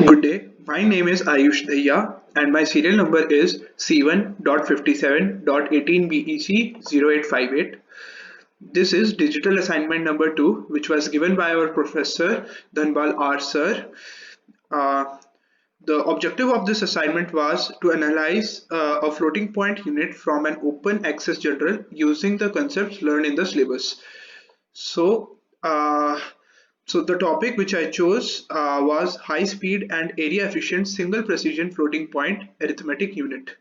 Good day, my name is AYUSH Dahiya and my serial number is C1.57.18BEC0858. This is digital assignment number 2, which was given by our professor Dhanbal R. Sir. Uh, the objective of this assignment was to analyze a floating point unit from an open access journal using the concepts learned in the syllabus. So, uh, so the topic which I chose was high speed and area efficient single precision floating point arithmetic unit.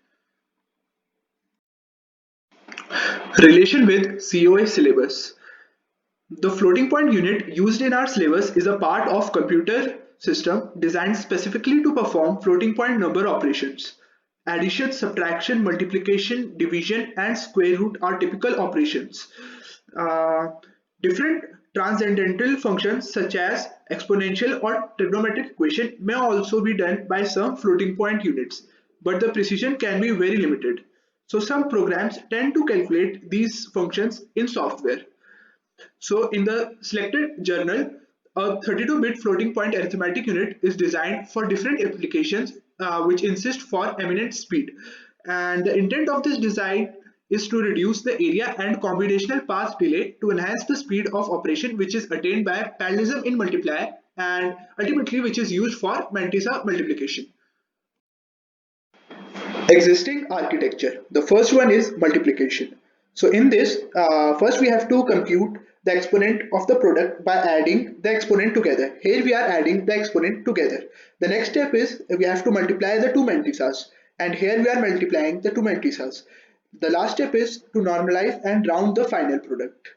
Relation with COA syllabus. The floating point unit used in our syllabus is a part of computer system designed specifically to perform floating point number operations. Addition, subtraction, multiplication, division, and square root are typical operations. Uh, Different transcendental functions such as exponential or trigonometric equation may also be done by some floating point units, but the precision can be very limited. So some programs tend to calculate these functions in software. So in the selected journal, a 32-bit floating point arithmetic unit is designed for different applications which insist for eminent speed. And the intent of this design is to reduce the area and combinational path delay to enhance the speed of operation, which is attained by parallelism in multiplier and ultimately which is used for mantissa multiplication. Existing architecture. The first one is multiplication. So in this, first we have to compute the exponent of the product by adding the exponent together. Here we are adding the exponent together. The next step is we have to multiply the two mantissas, and here we are multiplying the two mantissas. The last step is to normalize and round the final product.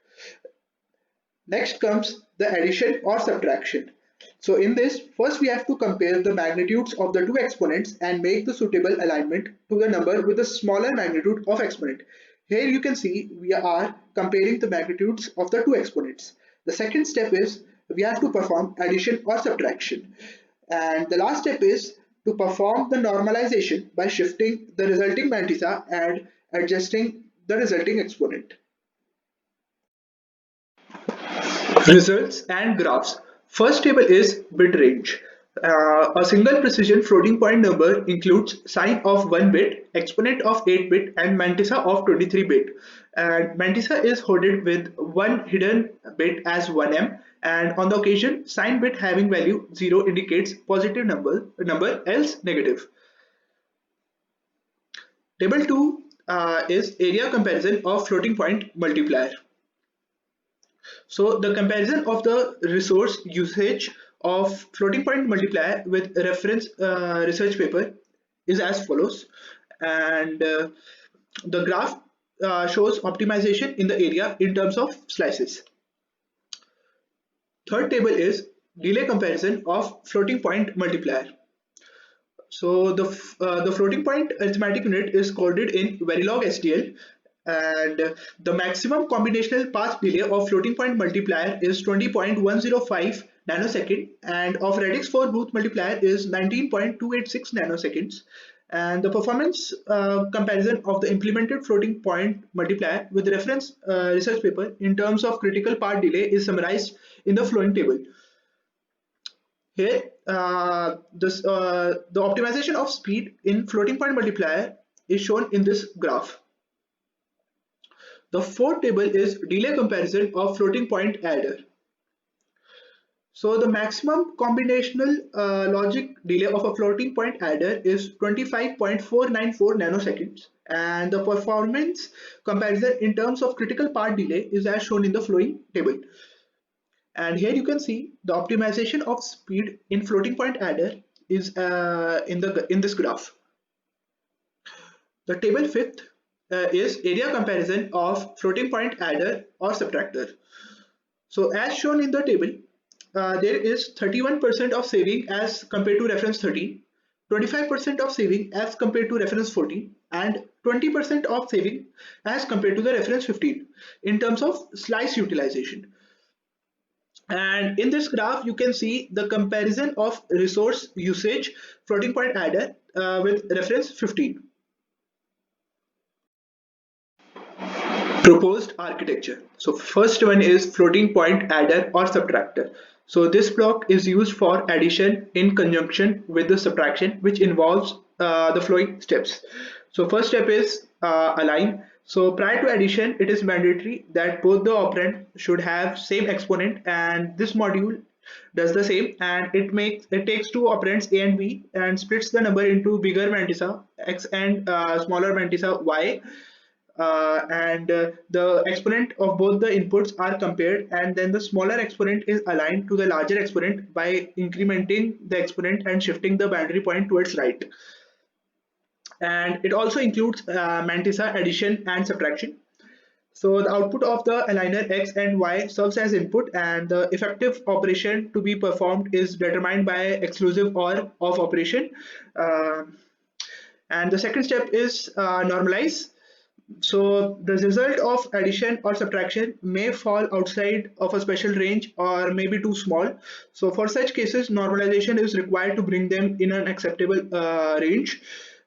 Next comes the addition or subtraction. So in this, first we have to compare the magnitudes of the two exponents and make the suitable alignment to the number with the smaller magnitude of exponent. Here you can see we are comparing the magnitudes of the two exponents. The second step is we have to perform addition or subtraction. And the last step is to perform the normalization by shifting the resulting mantissa and adjusting the resulting exponent. Results and graphs. First table is bit range. A single precision floating point number includes sign of 1 bit, exponent of 8 bit, and mantissa of 23 bit. And mantissa is coded with one hidden bit as 1m, and on the occasion, sign bit having value 0 indicates positive number else negative. Table 2 is area comparison of floating point multiplier. So the comparison of the resource usage of floating point multiplier with reference research paper is as follows, and the graph shows optimization in the area in terms of slices. Third table is delay comparison of floating point multiplier. So the floating point arithmetic unit is coded in Verilog STL, and the maximum combinational path delay of floating point multiplier is 20.105 nanosecond, and of radix 4 booth multiplier is 19.286 nanoseconds. And the performance comparison of the implemented floating point multiplier with reference research paper in terms of critical path delay is summarized in the following table. Here, the optimization of speed in floating point multiplier is shown in this graph. The fourth table is delay comparison of floating point adder. So the maximum combinational logic delay of a floating point adder is 25.494 nanoseconds, and the performance comparison in terms of critical path delay is as shown in the following table. And here you can see the optimization of speed in floating point adder is in this graph. The table fifth is area comparison of floating point adder or subtractor. So as shown in the table, there is 31% of saving as compared to reference 13, 25% of saving as compared to reference 14, and 20% of saving as compared to the reference 15 in terms of slice utilization. And in this graph, you can see the comparison of resource usage floating point adder with reference 15. Proposed architecture. So first one is floating point adder or subtractor. So this block is used for addition in conjunction with the subtraction, which involves the following steps. So first step is align. So prior to addition, it is mandatory that both the operand should have same exponent, and this module does the same, and it takes two operands a and b and splits the number into bigger mantissa x and smaller mantissa y, and the exponent of both the inputs are compared, and then the smaller exponent is aligned to the larger exponent by incrementing the exponent and shifting the boundary point towards right. And it also includes mantissa addition and subtraction. So the output of the aligner x and y serves as input, and the effective operation to be performed is determined by exclusive or of operation. Uh, and the second step is normalize. So the result of addition or subtraction may fall outside of a special range or may be too small. So for such cases, normalization is required to bring them in an acceptable range.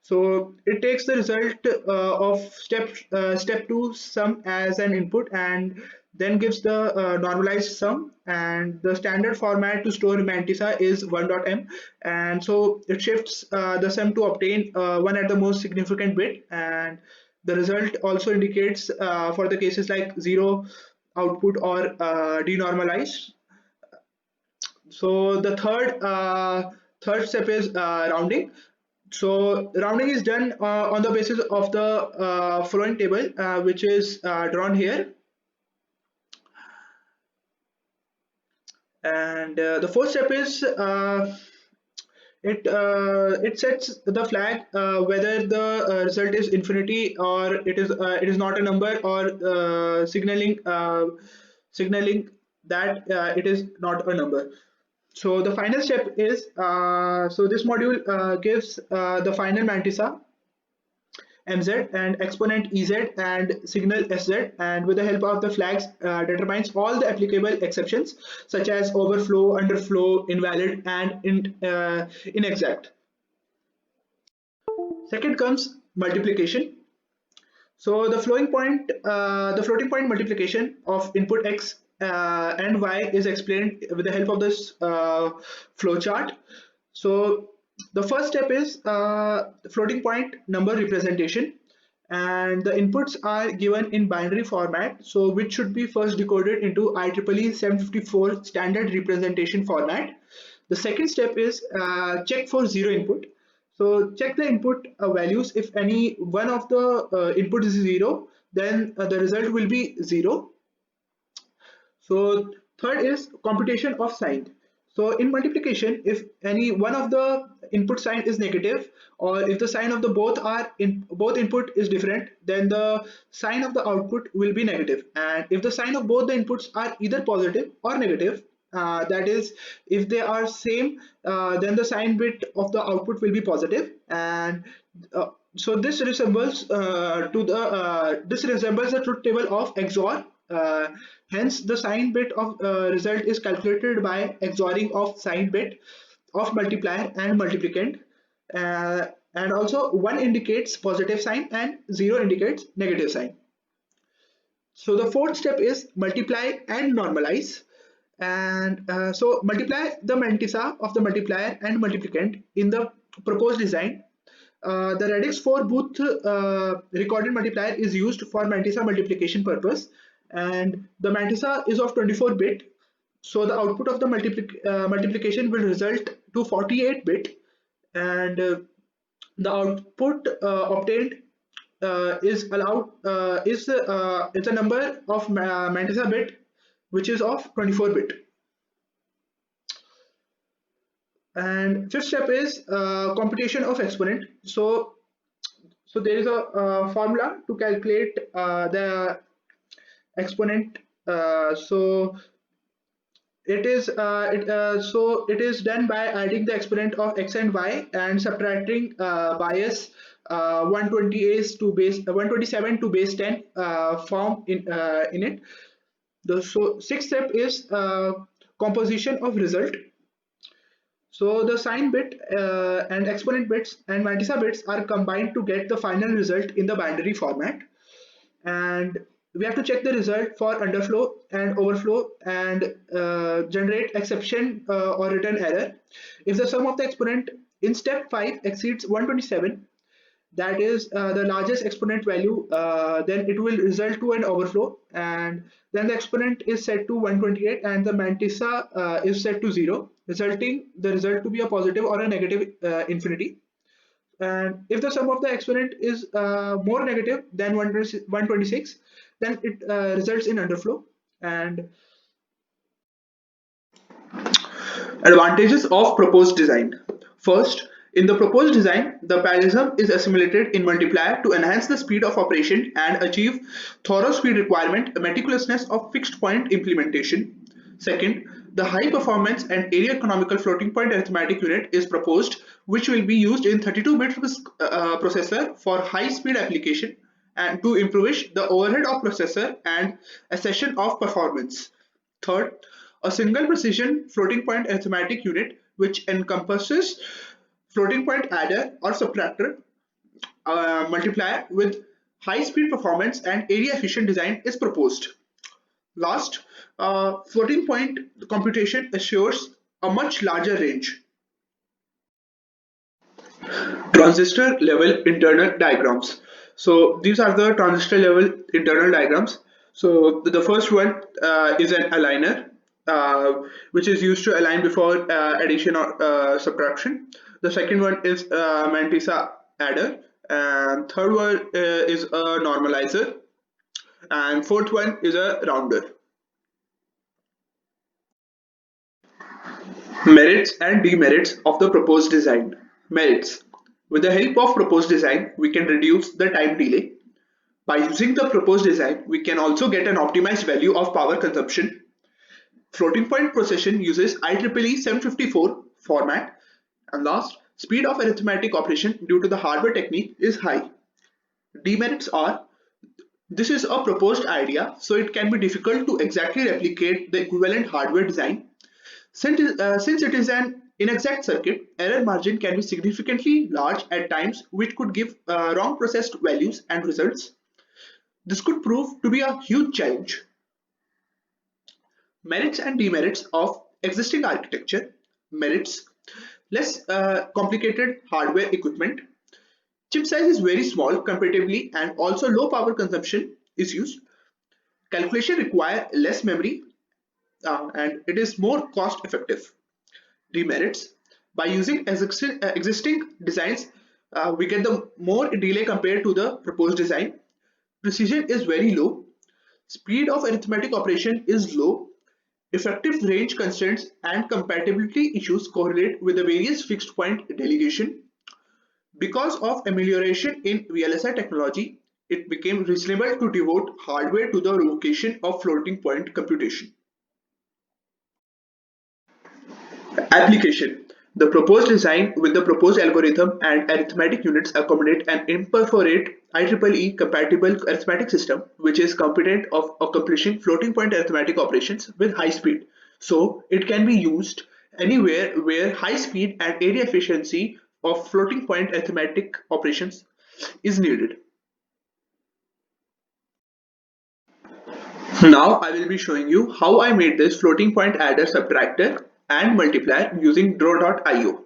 So it takes the result of step 2 sum as an input and then gives the normalized sum, and the standard format to store mantissa is 1.m, and so it shifts the sum to obtain 1 at the most significant bit, and the result also indicates for the cases like 0 output or denormalized. So the third step is rounding. So rounding is done on the basis of the following table, which is drawn here. And the fourth step is it sets the flag whether the result is infinity or it is not a number, or signaling that it is not a number. So the final step is so this module gives the final mantissa mz and exponent ez and signal sz, and with the help of the flags determines all the applicable exceptions such as overflow, underflow, invalid, and inexact. Second comes multiplication. So the floating point multiplication of input x and y is explained with the help of this flow chart. So the first step is floating point number representation, and the inputs are given in binary format, so which should be first decoded into IEEE 754 standard representation format. The second step is check for zero input. So check the input values. If any one of the input is zero, then the result will be zero. So third is computation of sign. So in multiplication, if any one of the input sign is negative, or if the sign of the both input is different, then the sign of the output will be negative. And if the sign of both the inputs are either positive or negative, that is, if they are same, then the sign bit of the output will be positive. And so this resembles the truth table of XOR. Hence, the sign bit of result is calculated by XORing of sign bit of multiplier and multiplicand, and also 1 indicates positive sign and 0 indicates negative sign. So the fourth step is multiply and normalize. And so multiply the mantissa of the multiplier and multiplicand in the proposed design. The radix for both recorded multiplier is used for mantissa multiplication purpose, and the mantissa is of 24 bit. So the output of the multiplication will result to 48 bit, and the output obtained is allowed is it's a number of mantissa bit which is of 24 bit. And fifth step is computation of exponent. So there is a formula to calculate the exponent. So it is done by adding the exponent of x and y and subtracting bias 127 to base 10 form in it. So sixth step is composition of result. So the sign bit and exponent bits and mantissa bits are combined to get the final result in the binary format. And we have to check the result for underflow and overflow and generate exception or return error. If the sum of the exponent in step 5 exceeds 127, that is the largest exponent value, then it will result to an overflow, and then the exponent is set to 128 and the mantissa is set to 0, resulting the result to be a positive or a negative infinity. And if the sum of the exponent is more negative than 126, then it results in underflow. And advantages of proposed design. First, in the proposed design, the parallelism is assimilated in multiplier to enhance the speed of operation and achieve thorough speed requirement, meticulousness of fixed point implementation. Second, the high performance and area economical floating point arithmetic unit is proposed, which will be used in 32-bit processor for high speed application and to improve the overhead of processor and accession of performance. Third, a single precision floating point arithmetic unit which encompasses floating point adder or subtractor, multiplier with high speed performance and area efficient design is proposed. Last, floating point computation assures a much larger range. Transistor level internal diagrams. So these are the transistor level internal diagrams. So the first one is an aligner, which is used to align before addition or subtraction. The second one is mantissa adder, and third one is a normalizer, and fourth one is a rounder. Merits and demerits of the proposed design. Merits. With the help of proposed design, we can reduce the time delay. By using the proposed design, we can also get an optimized value of power consumption. Floating point procession uses IEEE 754 format. And last, speed of arithmetic operation due to the hardware technique is high. Demerits are, this is a proposed idea, so it can be difficult to exactly replicate the equivalent hardware design. Since it is an inexact circuit, error margin can be significantly large at times, which could give wrong processed values and results. This could prove to be a huge challenge. Merits and demerits of existing architecture. Merits: less complicated hardware equipment. Chip size is very small comparatively, and also low power consumption is used. Calculation require less memory, and it is more cost effective. Demerits: by using existing designs, we get the more delay compared to the proposed design. Precision is very low. Speed of arithmetic operation is low. Effective range constraints and compatibility issues correlate with the various fixed point delegation. Because of amelioration in VLSI technology, it became reasonable to devote hardware to the revocation of floating point computation. Application. The proposed design with the proposed algorithm and arithmetic units accommodate an imperforate IEEE compatible arithmetic system which is competent of accomplishing floating point arithmetic operations with high speed. So it can be used anywhere where high speed and area efficiency of floating point arithmetic operations is needed. Now I will be showing you how I made this floating point adder, subtractor and multiplier using draw.io.